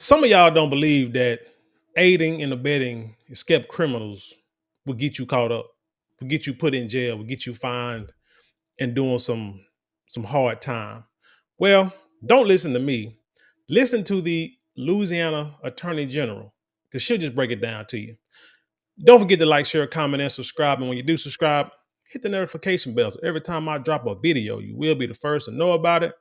Some of y'all don't believe that aiding and abetting escaped criminals will get you caught up, will get you put in jail, will get you fined and doing some hard time. Well, don't listen to me. Listen to the Louisiana Attorney General, because she'll just break it down to you. Don't forget to like, share, comment, and subscribe. And when you do subscribe, hit the notification bell. So every time I drop a video, you will be the first to know about it.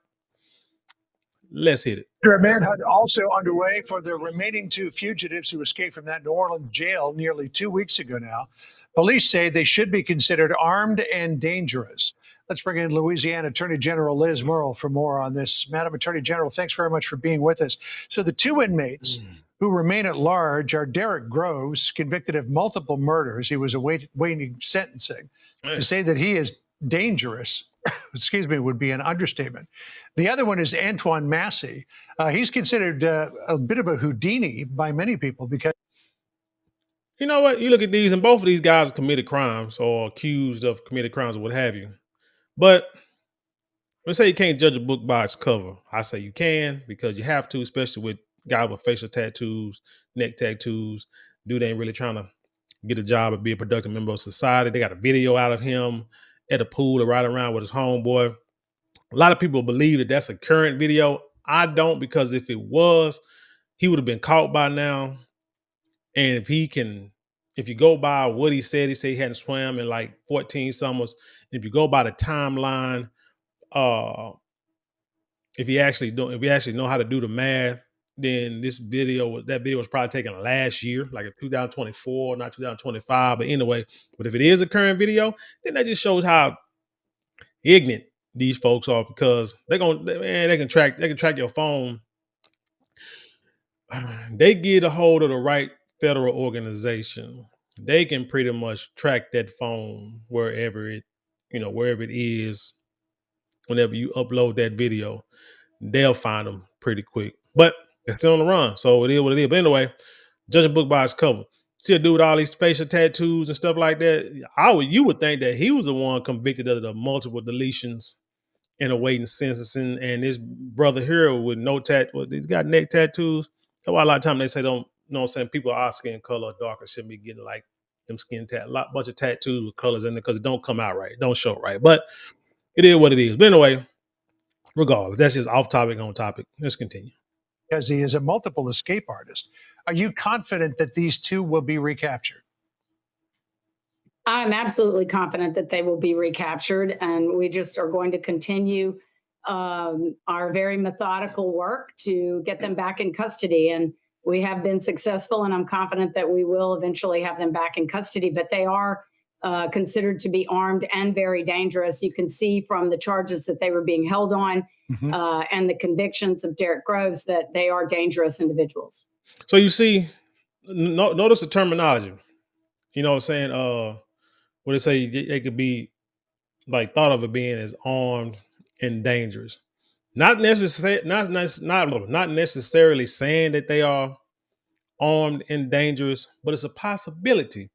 Let's hit it. A manhunt also underway for the remaining two fugitives who escaped from that New Orleans jail nearly 2 weeks ago now. Police say they should be considered armed and dangerous. Let's bring in Louisiana Attorney General Liz Murrill for more on this. Madam Attorney General, thanks very much for being with us. So the two inmates who remain at large are Derek Groves, convicted of multiple murders. He was awaiting sentencing. To say that he is dangerous, excuse me, would be an understatement. The other one is Antoine Massie. He's considered a bit of a Houdini by many people because. You know what? You look at these, and both of these guys committed crimes or accused of committed crimes or what have you. But let's say you can't judge a book by its cover. I say you can, because you have to, especially with guys with facial tattoos, neck tattoos. Dude ain't really trying to get a job or be a productive member of society. They got a video out of him at a pool or riding around with his homeboy. A lot of people believe that that's a current video. I don't, because if it was, he would have been caught by now. And if you go by what he said he hadn't swam in like 14 summers. If you go by the timeline, if you actually know how to do the math, then that video was probably taken last year, like in 2024, not 2025. But anyway, but if it is a current video, then that just shows how ignorant these folks are, because they can track your phone. They get a hold of the right federal organization. They can pretty much track that phone wherever it is. Whenever you upload that video, they'll find them pretty quick. But they're still on the run, so it is what it is. But anyway, judge a book by its cover. See a dude with all these facial tattoos and stuff like that. You would think that he was the one convicted of the multiple deletions and awaiting sentencing. And this brother here with no tattoo, he's got neck tattoos. That's why a lot of times they say don't, you know what I'm saying, people are skin color darker shouldn't be getting like them skin bunch of tattoos with colors in it, because it don't come out right, it don't show right. But it is what it is. But anyway, regardless, that's just off topic on topic. Let's continue. Because he is a multiple escape artist. Are you confident that these two will be recaptured? I'm absolutely confident that they will be recaptured, and we just are going to continue our very methodical work to get them back in custody. And we have been successful, and I'm confident that we will eventually have them back in custody. But they are considered to be armed and very dangerous. You can see from the charges that they were being held on and the convictions of Derek Groves that they are dangerous individuals. So you see, notice the terminology. You know what I'm saying? What they say, they could be like thought of it being as armed and dangerous. Not necessarily saying that they are armed and dangerous, but it's a possibility.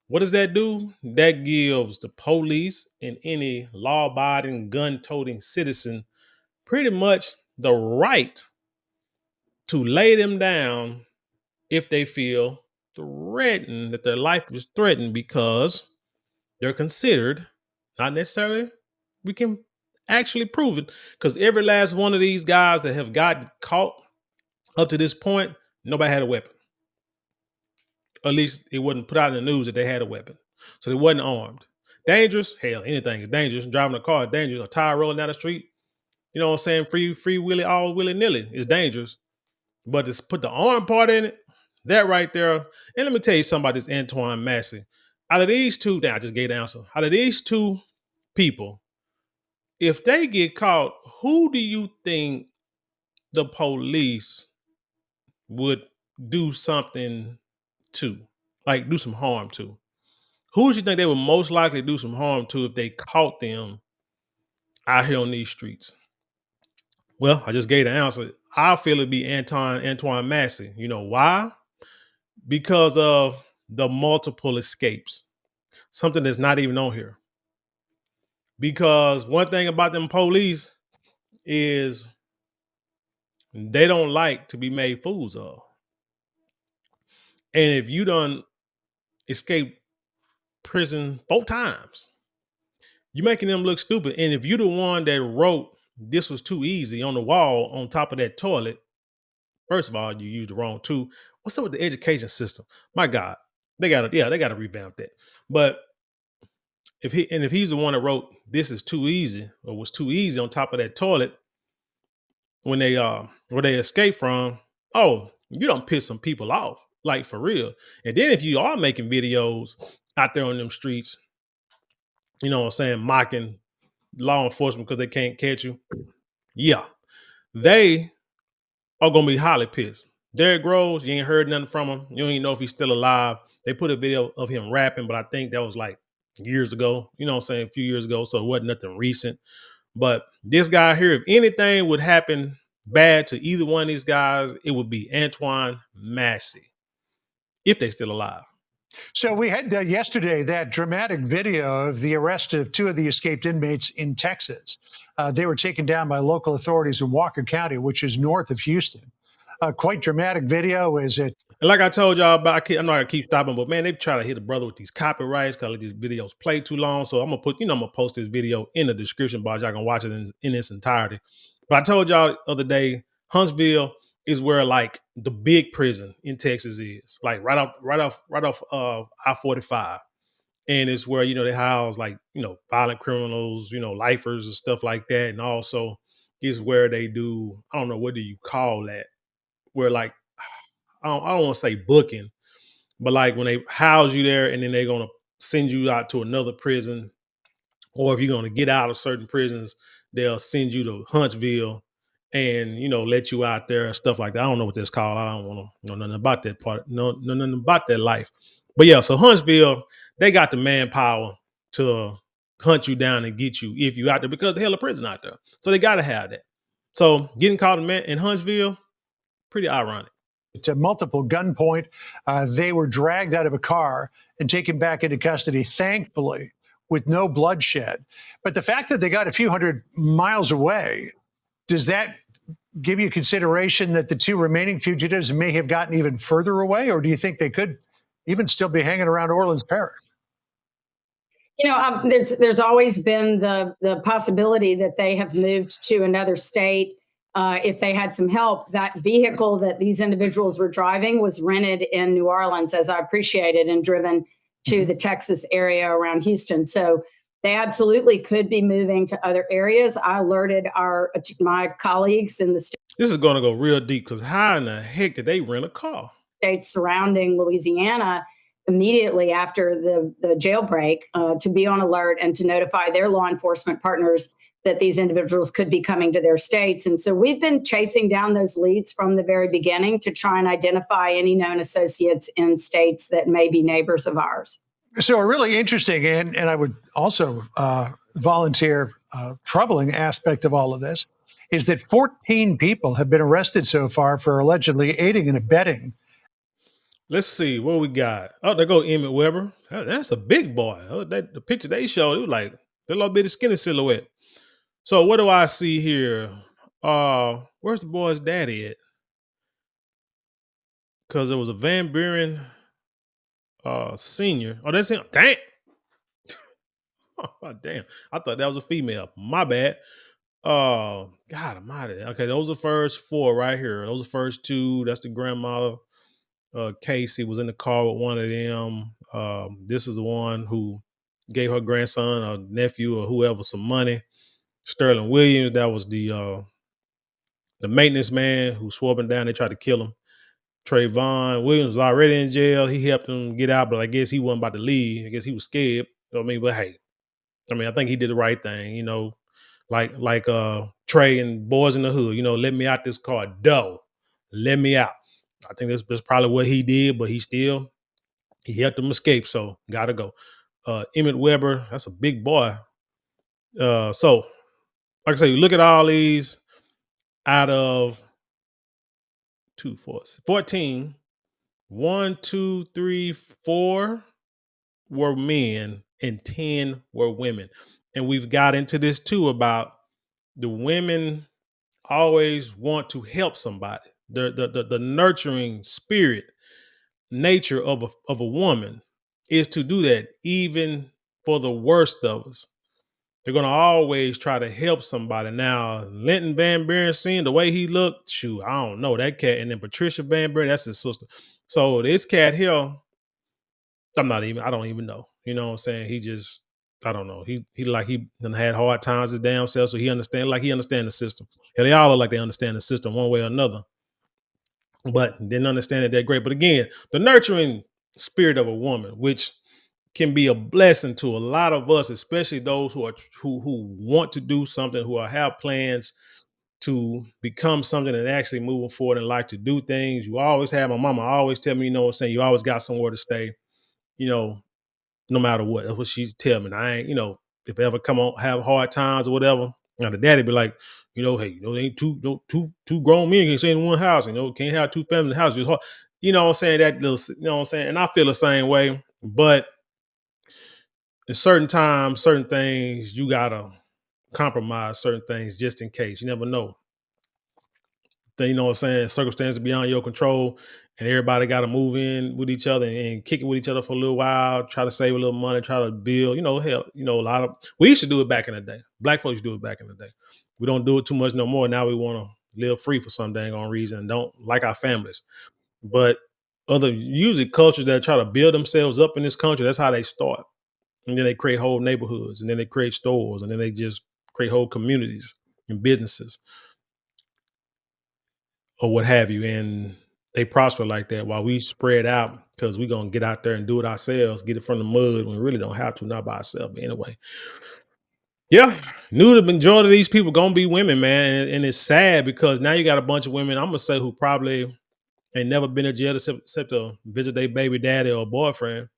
What does that do? That gives the police and any law-abiding, gun-toting citizen pretty much the right to lay them down if they feel threatened, that their life is threatened, because they're considered, not necessarily, we can actually prove it, because every last one of these guys that have gotten caught up to this point, nobody had a weapon. Or at least it wasn't put out in the news that they had a weapon. So they wasn't armed. Dangerous? Hell, anything is dangerous. Driving a car is dangerous. A tire rolling down the street, you know what I'm saying? Free willy, all willy-nilly is dangerous. But to put the arm part in it, that right there. And let me tell you something about this Antoine Massie. Out of these two, I just gave the answer. Out of these two people, if they get caught, who do you think the police would do something to? Like do some harm to? Who would you think they would most likely do some harm to if they caught them out here on these streets? Well, I just gave the answer. I feel it'd be Antoine Massie. You know why? Because of the multiple escapes. Something that's not even on here. Because one thing about them police is they don't like to be made fools of. And if you done escape prison 4 times, you're making them look stupid. And if you're the one that wrote "this was too easy" on the wall on top of that toilet, first of all, you used the wrong tool. What's up with the education system? My God, they gotta revamp that. But if he's the one that wrote "this is too easy" or was too easy on top of that toilet when they where they escaped from, oh, you don't piss some people off, like for real. And then if you are making videos out there on them streets, you know what I'm saying, mocking law enforcement because they can't catch you, yeah, they are gonna be highly pissed. Derrick Rose, you ain't heard nothing from him. You don't even know if he's still alive. They put a video of him rapping, but I think that was like years ago, you know what I'm saying, a few years ago. So it wasn't nothing recent. But this guy here, if anything would happen bad to either one of these guys, it would be Antoine, Massie, if they still alive. So we had yesterday that dramatic video of the arrest of 2 of the escaped inmates in Texas. They were taken down by local authorities in Walker County, which is north of Houston. Quite dramatic video, is it? And like I told y'all about, I'm not gonna keep stopping, but man, they try to hit a brother with these copyrights because these videos play too long. So I'm gonna put, I'm gonna post this video in the description box. Y'all can watch it in its entirety. But I told y'all the other day, Huntsville is where like the big prison in Texas is, like right off I-45. And it's where, they house like, violent criminals, lifers and stuff like that. And also is where they do, I don't know, what do you call that? Where like, I don't want to say booking, but like when they house you there and then they're going to send you out to another prison, or if you're going to get out of certain prisons, they'll send you to Huntsville and, let you out there and stuff like that. I don't know what that's called. I don't want to know nothing about that part. No, nothing about that life. But yeah, so Huntsville, they got the manpower to hunt you down and get you if you out there because the hell of prison out there. So they got to have that. So getting caught in Huntsville, pretty ironic. To multiple gunpoint. They were dragged out of a car and taken back into custody, thankfully, with no bloodshed. But the fact that they got a few hundred miles away, does that give you consideration that the 2 remaining fugitives may have gotten even further away? Or do you think they could even still be hanging around Orleans Parish? There's always been the possibility that they have moved to another state. If they had some help, that vehicle that these individuals were driving was rented in New Orleans, as I appreciated, and driven to the Texas area around Houston. So they absolutely could be moving to other areas. I alerted my colleagues in the This is going to go real deep because how in the heck did they rent a car? States surrounding Louisiana immediately after the jailbreak to be on alert and to notify their law enforcement partners that these individuals could be coming to their states. And so we've been chasing down those leads from the very beginning to try and identify any known associates in states that may be neighbors of ours. So a really interesting and I would also volunteer troubling aspect of all of this is that 14 people have been arrested so far for allegedly aiding and abetting. Let's see what we got. Oh, there go Emmett Weber. That's a big boy. Oh, the picture they showed, it was like a little bitty skinny silhouette. So what do I see here? Where's the boy's daddy at? Because there was a Van Buren senior. Oh, that's him. Damn. Oh, damn. I thought that was a female. My bad. God almighty. Okay, those are the first 4 right here. Those are the first 2. That's the grandmother. Casey was in the car with one of them. This is the one who gave her grandson or nephew or whoever some money. Sterling Williams, that was the maintenance man who swore up and down. They tried to kill him. Trayvon Williams was already in jail. He helped him get out, but I guess he wasn't about to leave. I guess he was scared. But hey, I think he did the right thing, like Trey and Boys in the Hood, let me out this car. Doe, let me out. I think that's probably what he did, but he helped him escape, so gotta go. Emmett Weber, that's a big boy. So like I say, you look at all these out of 2, 4, 14, 1, 2, 3, 4 were men and 10 were women. And we've got into this too about the women always want to help somebody. The nurturing spirit nature of a woman is to do that, even for the worst of us. They're gonna always try to help somebody. Now, Linton Van Buren, seeing the way he looked, shoot, I don't know that cat. And then Patricia Van Buren, that's his sister. So this cat here, I don't even know. You know what I'm saying? He just, I don't know. He like he done had hard times his damn self, so he understand the system. Yeah, they all look like they understand the system one way or another, but didn't understand it that great. But again, the nurturing spirit of a woman, which can be a blessing to a lot of us, especially those who want to do something, have plans to become something and actually moving forward in life to do things. You always have my mama always tell me, you know what I'm saying, you always got somewhere to stay, you know, no matter what. That's what she's telling me. And I ain't, if I ever come on have hard times or whatever, now the daddy be like, hey, they ain't two grown men can stay in one house, can't have two families in the house. Just hard. You know what I'm saying? That little, you know what I'm saying? And I feel the same way, but in certain times, certain things, you gotta compromise certain things just in case. You never know. You know what I'm saying? Circumstances beyond your control, and everybody got to move in with each other and kick it with each other for a little while, try to save a little money, try to build, hell, a lot of, we used to do it back in the day. Black folks used to do it back in the day. We don't do it too much no more. Now we want to live free for some dang on reason and don't like our families. But usually cultures that try to build themselves up in this country, that's how they start. And then they create whole neighborhoods, and then they create stores, and then they just create whole communities and businesses or what have you. And they prosper like that while we spread out because we're going to get out there and do it ourselves, get it from the mud when we really don't have to, not by ourselves. But anyway, yeah, knew the majority of these people going to be women, man. And it's sad because now you got a bunch of women, I'm going to say, who probably ain't never been to jail except to visit their baby daddy or boyfriend.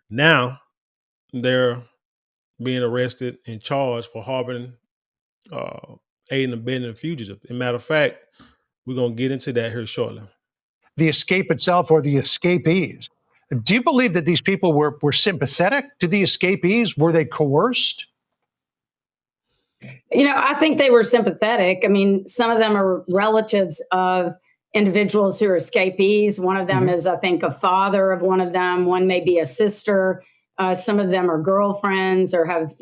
Now they're being arrested and charged for harboring, aiding and abetting a fugitive. As a matter of fact, we're going to get into that here shortly. The escape itself or the escapees. Do you believe that these people were sympathetic to the escapees? Were they coerced? I think they were sympathetic. I mean, some of them are relatives of individuals who are escapees. One of them is, I think, a father of one of them. One may be a sister. Some of them are girlfriends or have,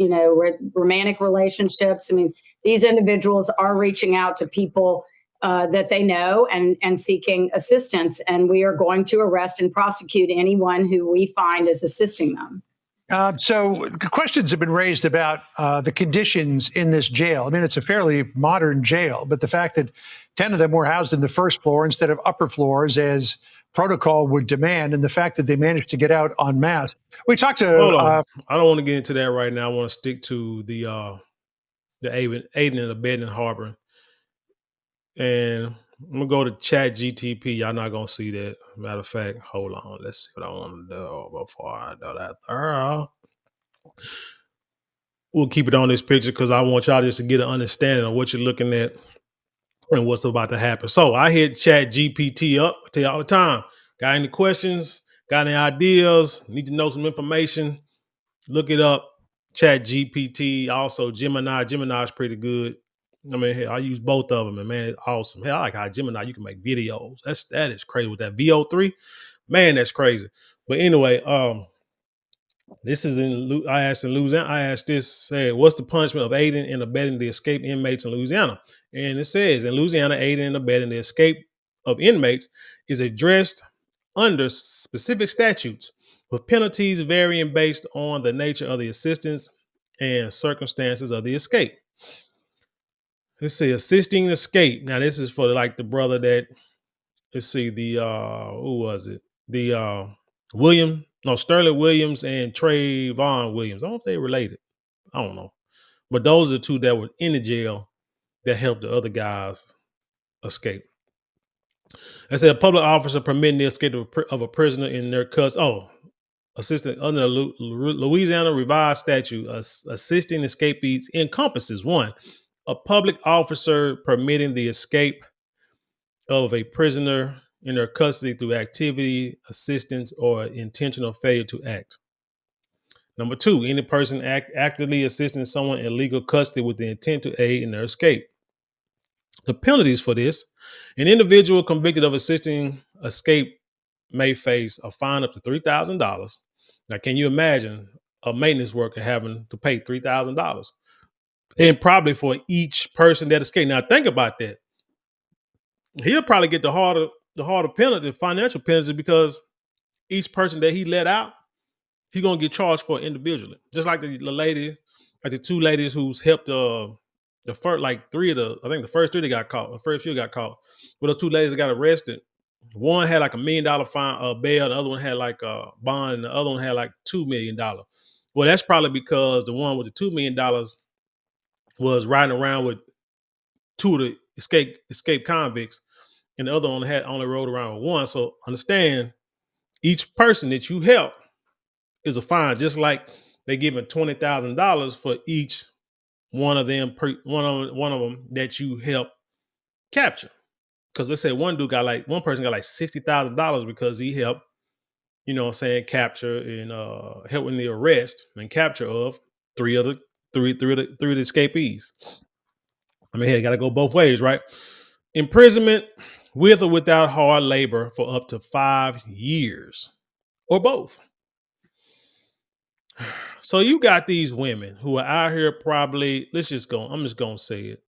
romantic relationships. I mean, these individuals are reaching out to people that they know and seeking assistance. And we are going to arrest and prosecute anyone who we find is assisting them. So questions have been raised about the conditions in this jail. I mean, it's a fairly modern jail, but the fact that 10 of them were housed in the first floor instead of upper floors as protocol would demand, and the fact that they managed to get out en masse. We talked to... Hold on. I don't want to get into that right now. I want to stick to the aiding and abetting and harboring. And I'm going to go to Chat GTP. Y'all not going to see that. Matter of fact, hold on. Let's see what I want to do before I do that. We'll keep it on this picture because I want y'all just to get an understanding of what you're looking at and what's about to happen. So I hit Chat GPT up. I tell you all the time. Got any questions? Got any ideas? Need to know some information? Look it up. Chat GPT. Also Gemini. Gemini is pretty good. I mean, hey, I use both of them, and man, it's awesome. Hey, I like how Gemini you can make videos. That is crazy with that VO3. Man, that's crazy. But anyway, this is I asked in Louisiana. I asked this, say, what's the punishment of aiding and abetting the escaped inmates in Louisiana? And it says in Louisiana, aiding and abetting the escape of inmates is addressed under specific statutes with penalties varying based on the nature of the assistance and circumstances of the escape. Let's see, assisting escape. Now, this is for like the brother that, let's see, the who was it? The Sterling Williams and Trayvon Williams. I don't know if they related. I don't know. But those are the two that were in the jail that helped the other guys escape. I said a public officer permitting the escape of a prisoner in their custody. Oh, assistant under Louisiana revised statute, assisting escapees encompasses one, a public officer permitting the escape of a prisoner in their custody through activity, assistance, or intentional failure to act. Number two, any person actively assisting someone in legal custody with the intent to aid in their escape. The penalties for this: an individual convicted of assisting escape may face a fine up to $3,000. Now, can you imagine a maintenance worker having to pay $3,000? And probably for each person that escaped. Now, think about that. He'll probably get the harder penalty, financial penalty, because each person that he let out, he's gonna get charged for individually. Just like the lady, like the two ladies who's helped the first, like three of I think the first three that got caught, the first few got caught. Well, those two ladies that got arrested, one had like $1 million fine bail, the other one had like a bond, and the other one had like $2 million. Well, that's probably because the one with the $2 million was riding around with two of the escape convicts, and the other one had only rode around with one. So understand, each person that you help is a fine, just like they giving $20,000 for each one of them one of them that you help capture. Because let's say one person got like $60,000 because he helped, capture and help in the arrest and capture of three of the escapees. I mean, hey, got to go both ways, right? Imprisonment with or without hard labor for up to 5 years, or both. So you got these women who are out here, probably, I'm just going to say it,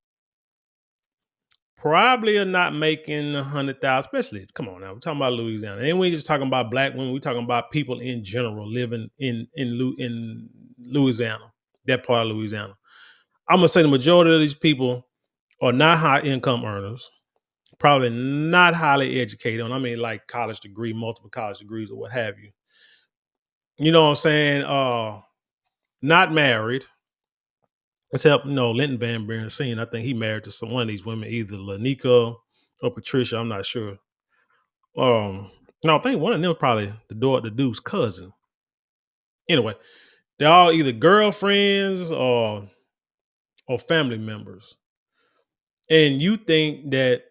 probably are not making 100,000, especially, come on now, we're talking about Louisiana. And we ain't just talking about black women, we're talking about people in general living in Louisiana, that part of Louisiana. I'm going to say the majority of these people are not high income earners, probably not highly educated, and I mean like college degree, multiple college degrees or what have you. You know what I'm saying? Not married, except Linton Van Buren. I think he married to one of these women, either Lanika or Patricia. I'm not sure. No, I think one of them probably the dude's cousin. Anyway, they're all either girlfriends or family members. And you think that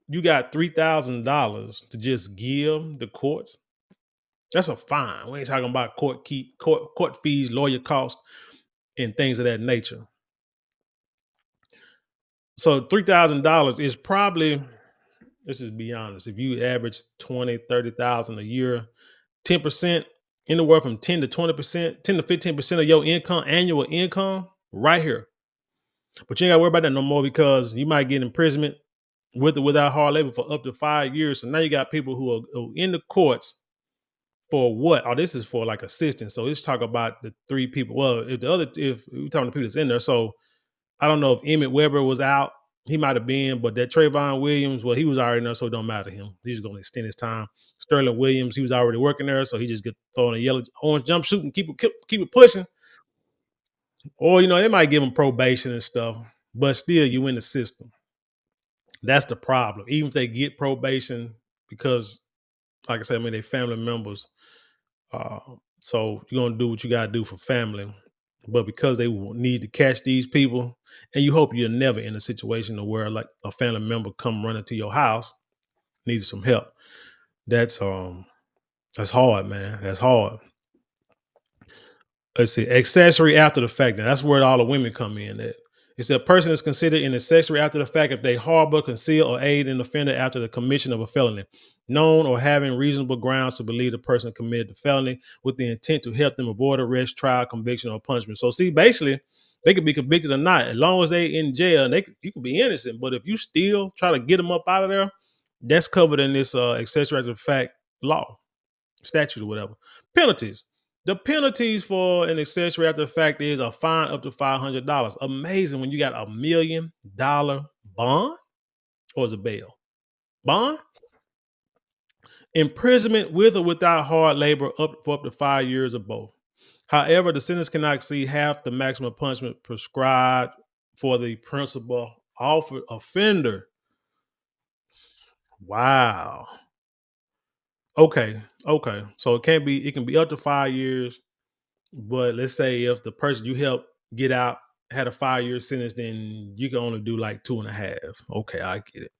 you got $3,000 to just give the courts? That's a fine. We ain't talking about court fees, lawyer costs, and things of that nature. So $3,000 is probably, let's just be honest, if you average 20, 30,000 a year, 10%, anywhere from 10 to 20%, 10 to 15% of your income, annual income, right here. But you ain't gotta worry about that no more, because you might get imprisonment with or without hard labor for up to 5 years. So now you got people who are in the courts for what? Oh, this is for like assistance. So let's talk about the three people. Well, if we're talking to people that's in there, so I don't know if Emmett Weber was out. He might have been, but that Trayvon Williams, well, he was already there, so it don't matter to him. He's going to extend his time. Sterling Williams, he was already working there, so he just get thrown a orange jumpsuit and keep it pushing. Or they might give him probation and stuff, but still, you in the system. That's the problem. Even if they get probation, because, like I said, I mean, they family members. So you're gonna do what you gotta do for family, but because they need to catch these people, and you hope you're never in a situation where like a family member come running to your house, needed some help. That's hard, man. That's hard. Let's see, accessory after the fact. Now that's where all the women come in. That it's a person is considered an accessory after the fact if they harbor, conceal, or aid an offender after the commission of a felony, known or having reasonable grounds to believe the person committed the felony with the intent to help them avoid arrest, trial, conviction, or punishment. So see, basically, they could be convicted or not, as long as they in jail. And you could be innocent, but if you still try to get them up out of there, that's covered in this accessory after the fact law, statute, or whatever. Penalties. The penalties for an accessory after the fact is a fine up to $500. Amazing when you got $1 million bond, or is it bail? Bond? Imprisonment with or without hard labor for up to 5 years or both. However, the sentence cannot exceed half the maximum punishment prescribed for the principal offender. Wow. Okay. So it can be up to 5 years. But let's say if the person you help get out had a 5-year sentence, then you can only do like 2.5. Okay, I get it.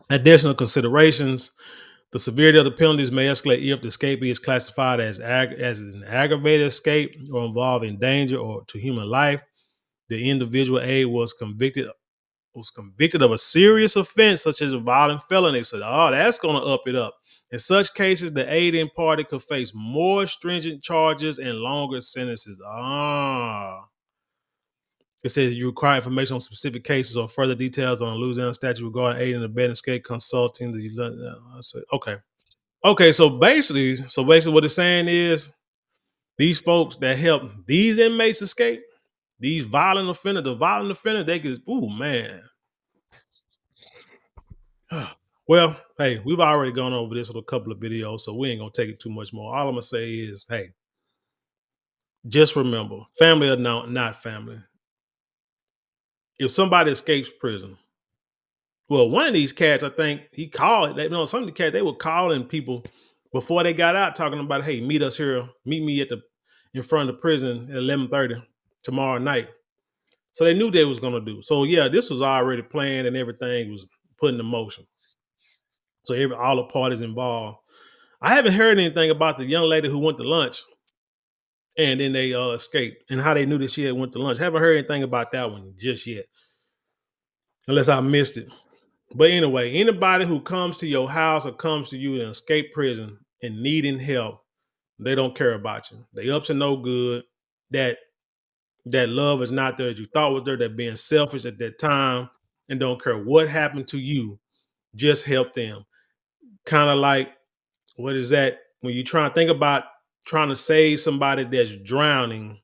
Additional considerations: the severity of the penalties may escalate if the escapee is classified as an aggravated escape or involving danger or to human life. The individual A was convicted was convicted of a serious offense such as a violent felony. So, oh, that's going to up it up. In such cases, the aiding party could face more stringent charges and longer sentences. It says you require information on specific cases or further details on a Louisiana statute regarding aiding and abetting escape consulting. I said, okay. So basically, what it's saying is these folks that help these inmates escape, these the violent offender, they could, ooh, man. Well, hey, we've already gone over this with a couple of videos, so we ain't gonna take it too much more. All I'm gonna say is, hey, just remember, family or not family. If somebody escapes prison, well, one of these cats, I think he called. Some of the cats, they were calling people before they got out, talking about, hey, meet us here, meet me in front of the prison at 11:30 tomorrow night. So they knew they was gonna do. So yeah, this was already planned and everything was put into motion. So all the parties involved. I haven't heard anything about the young lady who went to lunch and then they escaped and how they knew that she had went to lunch. Haven't heard anything about that one just yet, unless I missed it. But anyway, anybody who comes to your house or comes to you in escape prison and needing help, they don't care about you. They up to no good. That love is not there that you thought was there. That being selfish at that time and don't care what happened to you. Just help them. Kind of like, what is that? When you try to think about trying to save somebody that's drowning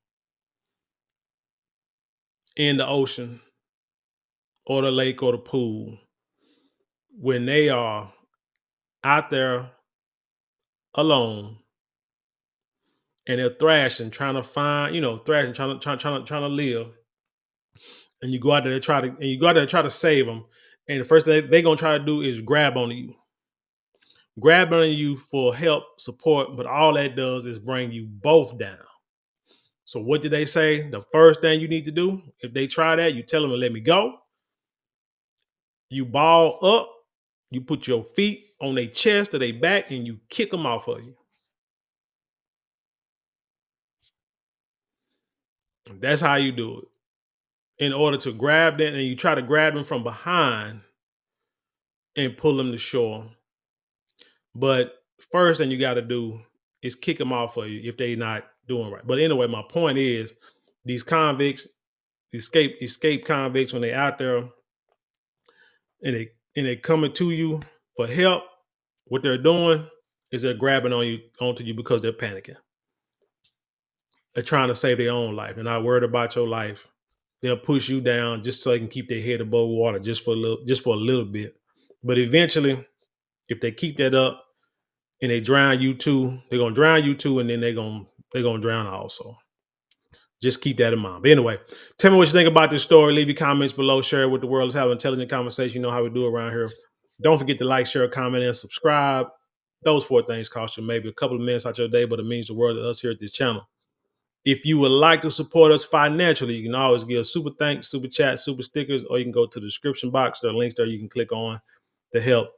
in the ocean or the lake or the pool, when they are out there alone and they're thrashing, trying to find, thrashing, trying to live, and you go out there to try to save them, and the first thing they're gonna try to do is grab on you for help, support, but all that does is bring you both down. So what did they say? The first thing you need to do, if they try that, you tell them to let me go. You ball up, you put your feet on their chest or their back, and you kick them off of you. That's how you do it. In order to grab them, and you try to grab them from behind and pull them to shore. But first thing you got to do is kick them off of you if they're not doing right. But anyway, my point is these convicts, escape convicts, when they out there and they coming to you for help, what they're doing is they're grabbing onto you because they're panicking. They're trying to save their own life. They're not worried about your life. They'll push you down just so they can keep their head above water just for a little bit. But eventually, if they keep that up and they drown you too, they're gonna drown you too, and then they're gonna drown also. Just keep that in mind. But anyway, tell me what you think about this story. Leave your comments below. Share it with the world. Let's have an intelligent conversation. You know how we do around here. Don't forget to like, share, comment, and subscribe. Those 4 things cost you maybe a couple of minutes out your day, but it means the world to us here at this channel. If you would like to support us financially, you can always give a super thanks, super chat, super stickers, or you can go to the description box. There are links there you can click on to help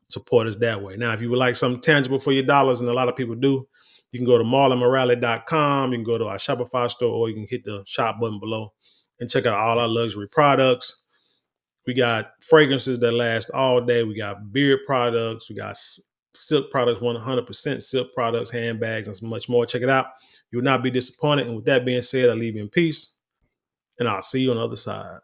support us that way. Now, if you would like something tangible for your dollars, and a lot of people do, you can go to marlonmorale.com. You can go to our Shopify store, or you can hit the shop button below and check out all our luxury products. We got fragrances that last all day. We got beard products. We got silk products, 100% silk products, handbags, and so much more. Check it out. You will not be disappointed. And with that being said, I leave you in peace, and I'll see you on the other side.